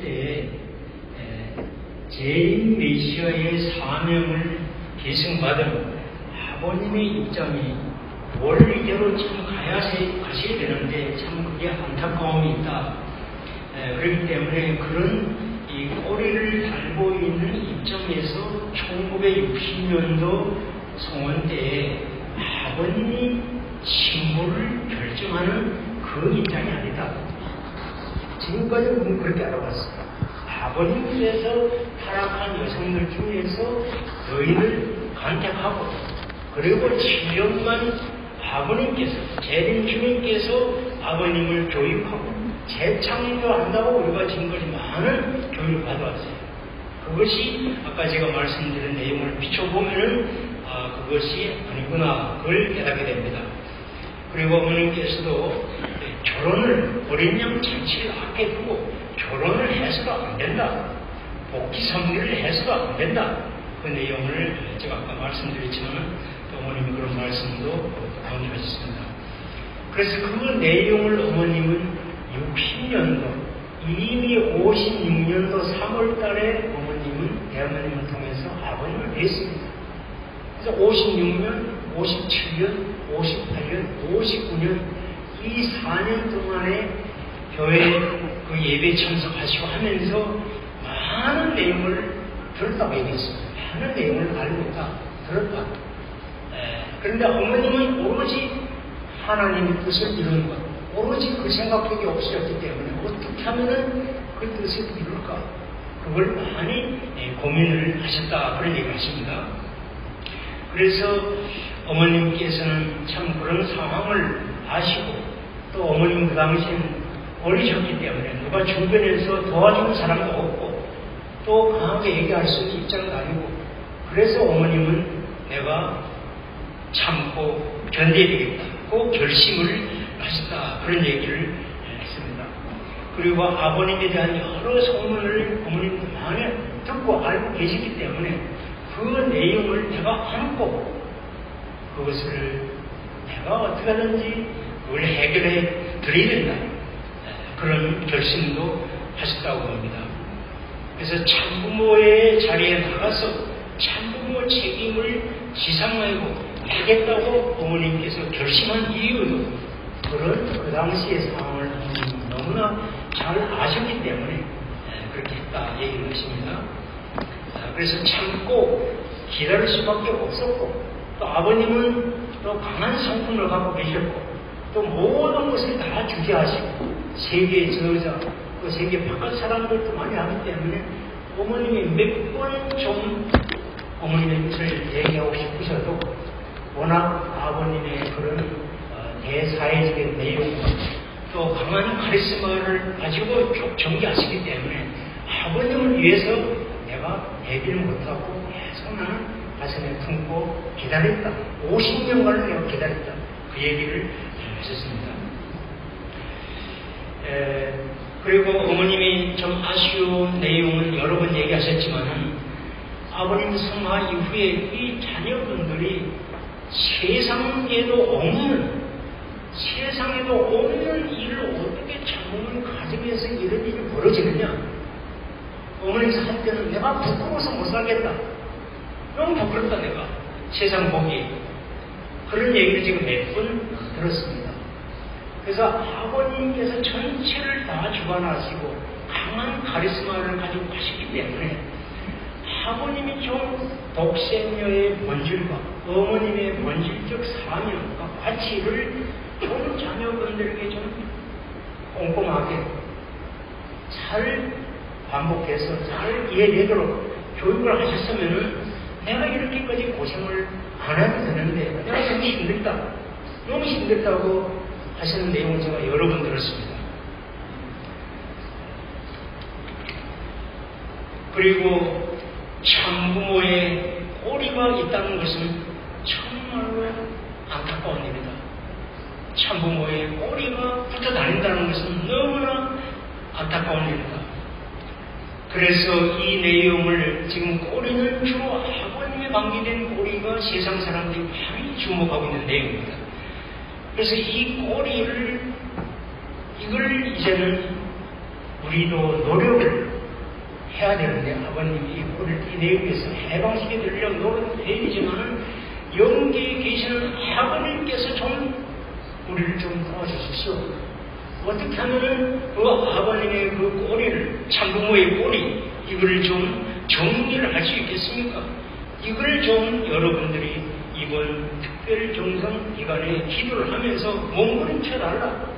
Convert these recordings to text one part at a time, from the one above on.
때에 재림 메시아의 사명을 계승받은 아버님의 입장이 원리대로 참 가셔야 되는데 참 그게 안타까움이 있다. 그렇기 때문에 그런 이 꼬리를 달고 있는 입장에서 1960년도 송원 때에 아버님 신부를 결정하는 그 입장이 아니다. 지금까지 우리는 그렇게 알아봤습니다. 아버님께서 타락한 여성들 중에서 너희를 간택하고 그리고 7년만 아버님께서 재림 주님께서 아버님을 교육하고 재창조한다고 우리가 지금까지 많은 교육을 받아왔어요. 그것이 아까 제가 말씀드린 내용을 비춰보면은 그것이 아니구나 그걸 깨닫게 됩니다. 그리고 어머님께서도 결혼을 어린 양 잔치를 앞에 두고 결혼을 해서도 안 된다. 복지 선물을 해서도 안 된다. 그 내용을 제가 아까 말씀드렸지만 어머님이 그런 말씀도 강조하셨습니다. 그래서 그 내용을 어머님은 60년도 이미 56년도 3월 달에 어머님은 대한민국을 통해서 아버님을 뵀습니다. 그래서 56년, 57년, 58년, 59년 이 4년 동안에 교회 그 예배 참석하시고 하면서 많은 내용을 들었다고 얘기했습니다. 많은 내용을 알고 있다, 들었다. 그런데 어머님은 오로지 하나님의 뜻을 이루는 것, 오로지 그 생각밖에 없으셨기 때문에 어떻게 하면은 그 뜻을 이룰까? 그걸 많이 고민을 하셨다, 그런 얘기를 하십니다. 그래서 어머님께서는 참 그런 상황을 아시고 또 어머님 그 당시엔 어리셨기 때문에 누가 주변에서 도와주는 사람도 없고 또 강하게 얘기할 수 있는 입장도 아니고 그래서 어머님은 내가 참고 견뎌야 되겠다. 그 결심을 하셨다. 그런 얘기를 했습니다. 그리고 아버님에 대한 여러 소문을 어머님도 많이 듣고 알고 계시기 때문에 그 내용을 내가 안고 그것을 내가 어떻게 하든지 그걸 해결해 드려야 된다. 그런 결심도 하셨다고 합니다. 그래서 참부모의 자리에 나가서 참부모 책임을 지상하고 하겠다고 어머님께서 결심한 이유도 그런 그 당시의 상황을 너무나 잘 아셨기 때문에 그렇게 했다 얘기를 하십니다. 그래서 참고 기다릴 수밖에 없었고 또 아버님은 또 강한 성품을 갖고 계셨고 또 모든 것을 다 주재하시고 세계 저자 그 세계 바깥 사람들도 많이 하기 때문에 어머님이 몇 번 좀 어머님의 뜻을 얘기하고 싶으셔도 워낙 아버님의 그런 대사회적인 내용과 또 강한 카리스마를 가지고 쭉 전개하시기 때문에 아버님을 위해서 내가 얘기를 못하고 계속 나는 가슴에 품고 기다렸다. 50년간을 내가 기다렸다. 그 얘기를 하셨습니다. 그리고 어머님이 좀 아쉬운 내용은 여러 번 얘기하셨지만은 아버님 성화 이후에 이 자녀분들이 세상에도 없는 일을 어떻게 참으면 가정에서 이런 일이 벌어지느냐. 어머니께서 할 때는 내가 부끄러워서 못 살겠다. 너무 부끄럽다 내가. 세상 보기. 그런 얘기를 지금 몇 번 들었습니다. 그래서 아버님께서 전체를 다 주관하시고 강한 카리스마를 가지고 가시기 때문에 아버님이 좀 독생녀의 본질과 어머님의 본질적 사명과 가치를 좀 자녀분들에게 좀 꼼꼼하게 잘 반복해서 잘 이해되도록 교육을 하셨으면은 내가 이렇게까지 고생을 안 해도 되는데 내가 너무 힘들다. 너무 힘들다고 하시는 내용을 제가 여러 번 들었습니다. 그리고 참부모의 꼬리가 있다는 것은 정말로 안타까운 일이다. 참부모의 꼬리가 붙어 다닌다는 것은 너무나 안타까운 일이다. 그래서 이 내용을 지금 꼬리는 주로 아버님에 관계된 꼬리가 세상 사람들이 많이 주목하고 있는 내용입니다. 그래서 이 꼬리를 이걸 이제는 우리도 노력을 해야 되는데 아버님이 우리를 이 내용에서 해방시켜 드리려고 노력은 해야지만은 영계에 계시는 아버님께서 좀 우리를 좀 도와주십시오. 어떻게 하면은 그 아버님의 그 꼬리를, 참부모의 꼬리, 이거를 좀 정리를 할 수 있겠습니까? 이걸 좀 여러분들이 이번 특별 정성 기간에 기도를 하면서 몸부림쳐달라.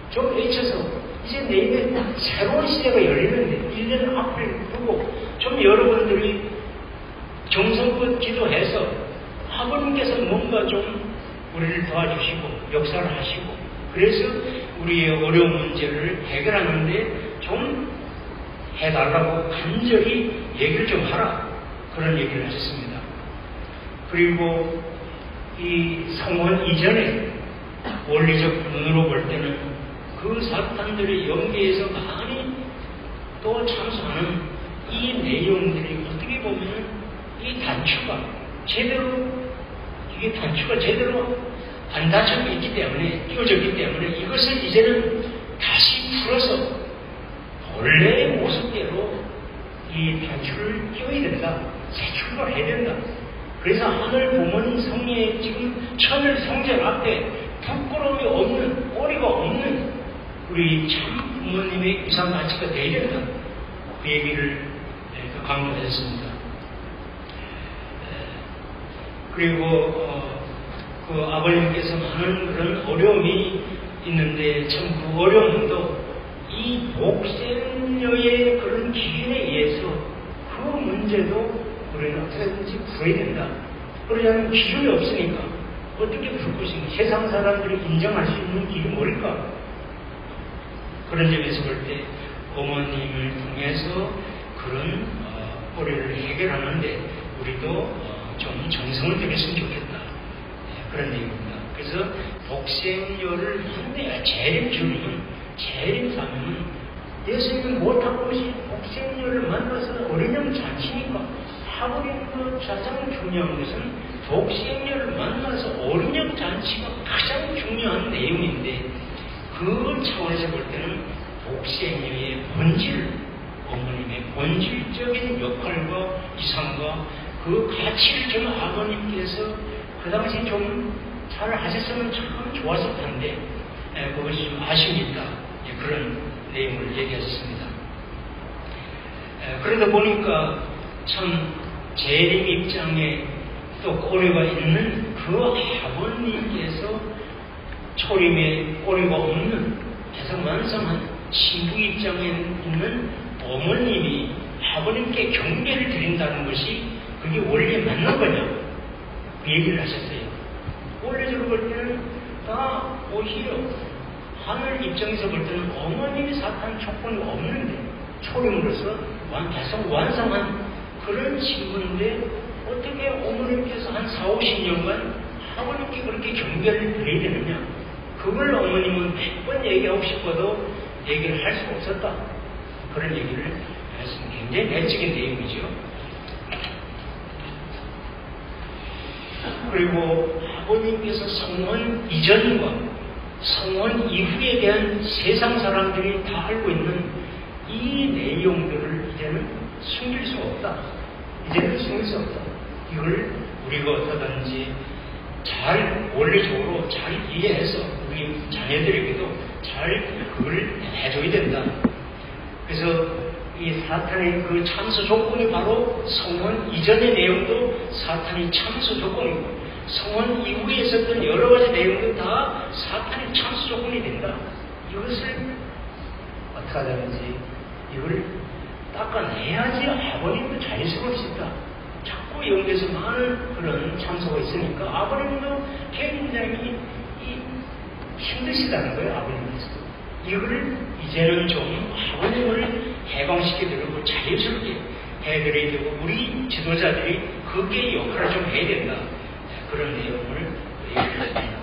좀 외쳐서 이제 내일에 새로운 시대가 열리는데 1년 앞을 두고 좀 여러분들이 정성껏 기도해서 아버님께서 뭔가 좀 우리를 도와주시고 역사를 하시고 그래서 우리의 어려운 문제를 해결하는데 좀 해달라고 간절히 얘기를 좀 하라. 그런 얘기를 하셨습니다. 그리고 이 성원 이전에 원리적 눈으로 볼 때는 그 사탄들의 연계에서 많이 또 참수하는 이 내용들이 어떻게 보면 이 단추가 제대로 안 닫혀져 있기 때문에 끼워졌기 때문에 이것을 이제는 다시 풀어서 본래의 모습대로 이 단추를 끼워야 된다. 새 출발해야 된다. 그래서 하늘 부모님 성리에 지금 천을 성전 앞에 부끄러움이 없는 꼬리가 없는 우리 참 부모님의 유산 가치가 되어야 된다. 그 얘기를 강조했습니다. 그리고 그 아버님께서 많은 그런 어려움이 있는데 참 그 어려움도 이 복생녀의 그런 기준에 의해서 그 문제도 우리는 어떻게든지 풀어야 된다. 그러지 않으면 기준이 없으니까 어떻게 풀 것인가. 세상 사람들이 인정할 수 있는 길이 뭘까? 그런 점에서 볼 때 어머님을 통해서 그런 꼬리를 해결하는데 우리도 좀 정성을 들였으면 좋겠다. 그런 얘기입니다. 그래서 복생녀를 만나야 재림사명은 예수님이 못한 것이 복생녀를 만나서 어린양 잔치니까 하버리는 가장 중요한 것은 복생녀를 만나서 어린양 잔치가 가장 중요한 내용인데 그 차원에서 볼 때는 복생녀의 본질, 어머님의 본질적인 역할과 이상과 그 가치를 좀 아버님께서 그 당시 좀 잘 하셨으면 참 좋았을 텐데 그것이 좀 아쉬움이 있다. 그런 내용을 얘기하셨습니다. 그러다 보니까 참 재림 입장에 또 꼬리가 있는 그 아버님께서 초림에 꼬리가 없는 대성만성한 신부 입장에 있는 어머님이 아버님께 경배를 드린다는 것이 그게 원리에 맞는 거냐? 그 얘기를 하셨어요. 원래적으로 볼 때는 다 오히려 하늘 입장에서 볼 때는 어머님이 사탄 조건이 없는데 초림으로서 완성한 그런 친구인데 어떻게 어머님께서 한 40-50년간 아버님께 그렇게 경배를 드려야 되느냐? 그걸 어머님은 100번 얘기하고 싶어도 얘기를 할 수 없었다. 그런 얘기를 했습니다. 굉장히 내적인 내용이죠. 그리고 아버님께서 성원 이전과 성원 이후에 대한 세상 사람들이 다 알고 있는 이 내용들을 이제는 숨길 수 없다. 이제는 숨길 수 없다. 이걸 우리가 어떠든지 잘 원리적으로 잘 이해해서 우리 자녀들에게도 잘 그걸 해줘야 된다. 그래서 이 사탄의 그 참수 조건이 바로 성원 이전의 내용도 사탄이 참수 조건이고 성원 이후에 있었던 여러 가지 내용도 다 사탄의 참수 조건이 된다. 이것을 어떻게 하자든지 이걸 닦아내야지 아버님도 자연스러울 수 있다. 자꾸 여기에서 많은 그런 참소가 있으니까 아버님도 굉장히 힘드시다는 거예요. 아버님께서 이거를 이제는 좀 아버님을 해방시켜드리고 자연스럽게 해드려야 되고 우리 지도자들이 그게 역할을 좀 해야 된다. 그런 내용을 얘기했습니다.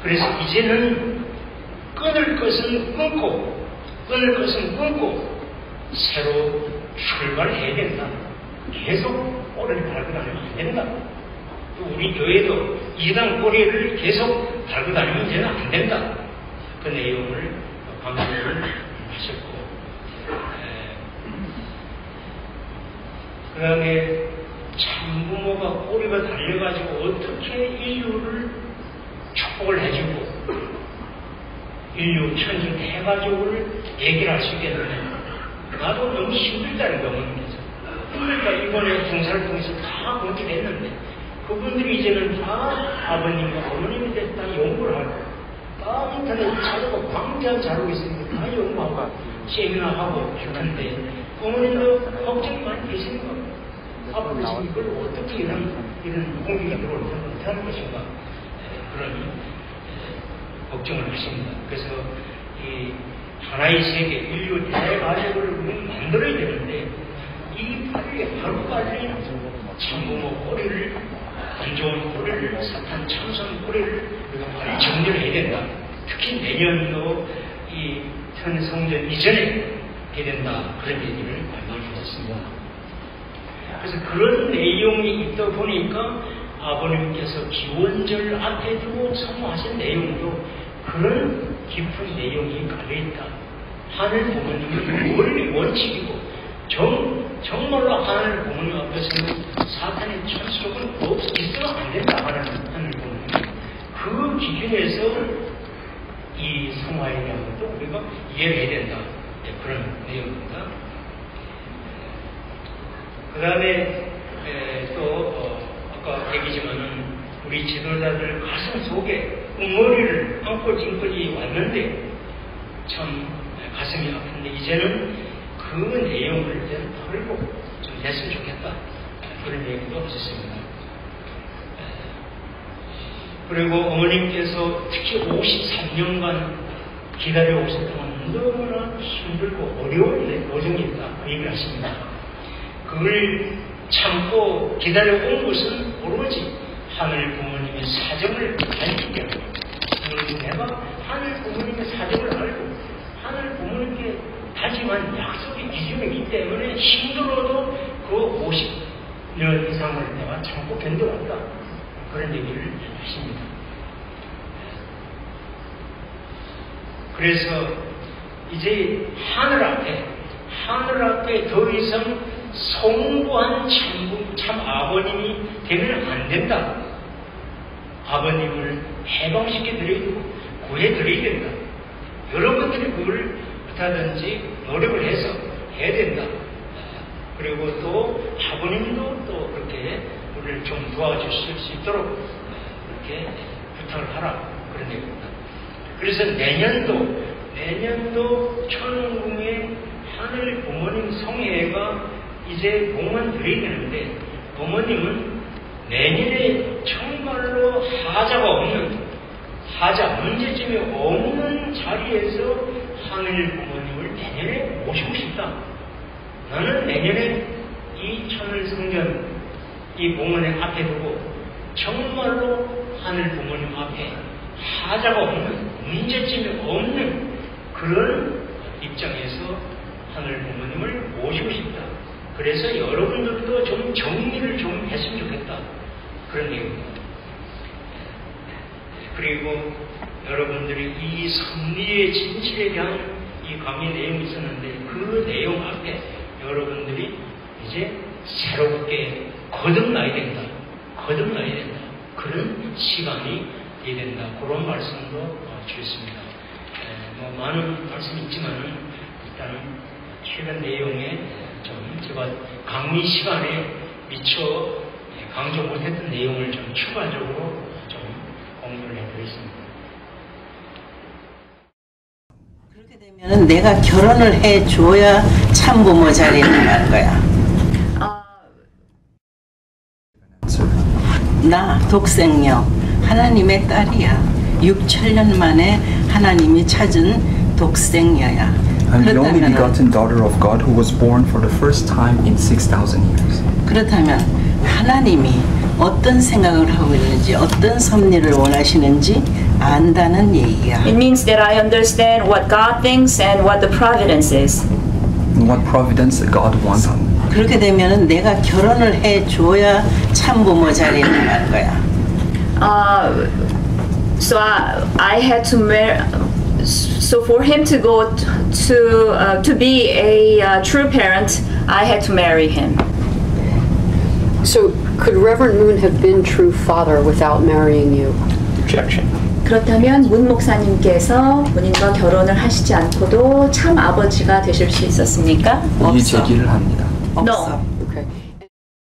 그래서 이제는 끊을 것은 끊고 새로 출발해야 된다. 계속 꼬리를 달고 다니면 안 된다. 또 우리 교회도 이단 꼬리를 계속 달고 다니면 이제는 안 된다. 그 내용을 강조를 하셨고 그 다음에 참부모가 꼬리가 달려가지고 어떻게 인류를 축복을 해주고 인류 천주 대가족을 얘기를 할 수 있겠느냐. 나도 너무 힘들다는 거예요. 그러니까 이번에 봉사를 통해서 다 그렇게 됐는데 그분들이 이제는 다 아버님과 어머님에 대해서 다 연구를 하고 다 인터넷 찾아보고 광대한 자료가 있으니까 다 연구하고 세미나하고 할 텐데 어머님도 걱정이 많이 계시는 겁니다. 앞으로 이걸 어떻게 이런 공격이 들어올 텐데 어떻게 하는 것인가 그런 걱정을 하십니다. 그래서 이 하나의 세계 인류 대가족을 만들어야 되는데 이 빨리 하루빨리 참부모 꼬리를 안 좋은 꼬리를 사탄 참선 꼬리를 우리가 빨리 정리를 해야 된다. 특히 내년도 이 천성전 이전에 해야 된다. 그런 얘기를 말씀드렸습니다. 그래서 그런 내용이 있다 보니까 아버님께서 기원절 앞에 두고 선포하신 내용도 그런 깊은 내용이 깔려있다. 하늘 부모님은 원리 원칙이고 정말로 하늘 부모님 앞에서는 사탄의 천수력은 있어가 안 된다. 하늘 부모님. 그 기준에서 이 성화에 대한 것도 우리가 이해를 해야 된다. 네, 그런 내용입니다. 그 다음에 또 아까 얘기지만은 우리 지도자들 가슴 속에 응어리를 안고 지금까지 왔는데 참 가슴이 아픈데 이제는 그 내용을 이제 털고 좀 냈으면 좋겠다. 그런 얘기도 없었습니다. 그리고 어머님께서 특히 53년간 기다려 오셨던 너무나 힘들고 어려운 여정이 있다. 그 얘기를 하십니다. 그걸 참고 기다려 온 것은 오로지 하늘 부모님의 사정을 알기 때문에 내가 하늘 부모님의 사정을 알고 하늘 부모님께 다짐한 약속의 기준이 있기 때문에 힘들어도 그 50년 이상을 내가 참고 견뎌왔다. 그런 얘기를 하십니다. 그래서 이제 하늘 앞에 더 이상 성부한 참 아버님이 되면 안 된다. 아버님을 해방시켜 드려야 되고 구해 드려야 된다. 여러분들이 그걸 어떻게든지 노력을 해서 해야 된다. 그리고 또 아버님도 또 그렇게 우리를 좀 도와주실 수 있도록 그렇게 부탁을 하라. 그런 얘기입니다. 그래서 내년도 천궁의 하늘 부모님 성회가 이제 복만 드려야 되는데 부모님은 내년에 정말로 문제점이 없는 자리에서 하늘 부모님을 내년에 모시고 싶다. 나는 내년에 이 천을 성전 이 봉헌의 앞에 두고 정말로 하늘 부모님 앞에 하자가 없는 문제점이 없는 그런 입장에서 하늘 부모님을 모시고 싶다. 그래서 여러분들도 좀 정리를 좀 했으면 좋겠다. 그런 내용입니다. 그리고 여러분들이 이 섭리의 진실에 대한 이 강의 내용이 있었는데 그 내용 앞에 여러분들이 이제 새롭게 거듭나야 된다. 그런 시간이 돼야 된다. 그런 말씀도 주셨습니다. 많은 말씀이 있지만은 일단은 최근 내용에 좀 제가 강의 시간에 미처 강조 못했던 내용을 좀 추가적으로 좀 공유를 해드리겠습니다. 그렇게 되면 내가 결혼을 해줘야 참부모 자리에 나가는 거야. 나 독생녀 하나님의 딸이야. 6,000년 만에 하나님이 찾은 독생녀야. I'm the only begotten daughter of God who was born for the first time in 6,000 years. 그렇다면 하나님이 어떤 생각을 하고 있는지 어떤 섭리를 원하시는지 안다는 얘기야. It means that I understand what God thinks and what the providence is. And what providence God wants. 그렇게 되면은 내가 결혼을 해줘야 참부모 자리에 나가는 거야. So I had to marry. So for him to go to be a true parent, I had to marry him. So, could Reverend Moon have been true father without marrying you? Objection. 그렇다면 문 목사님께서 본인과 결혼을 하시지 않고도 참 아버지가 되실 수 있었습니까? 이의 제기를 합니다. 없어. No.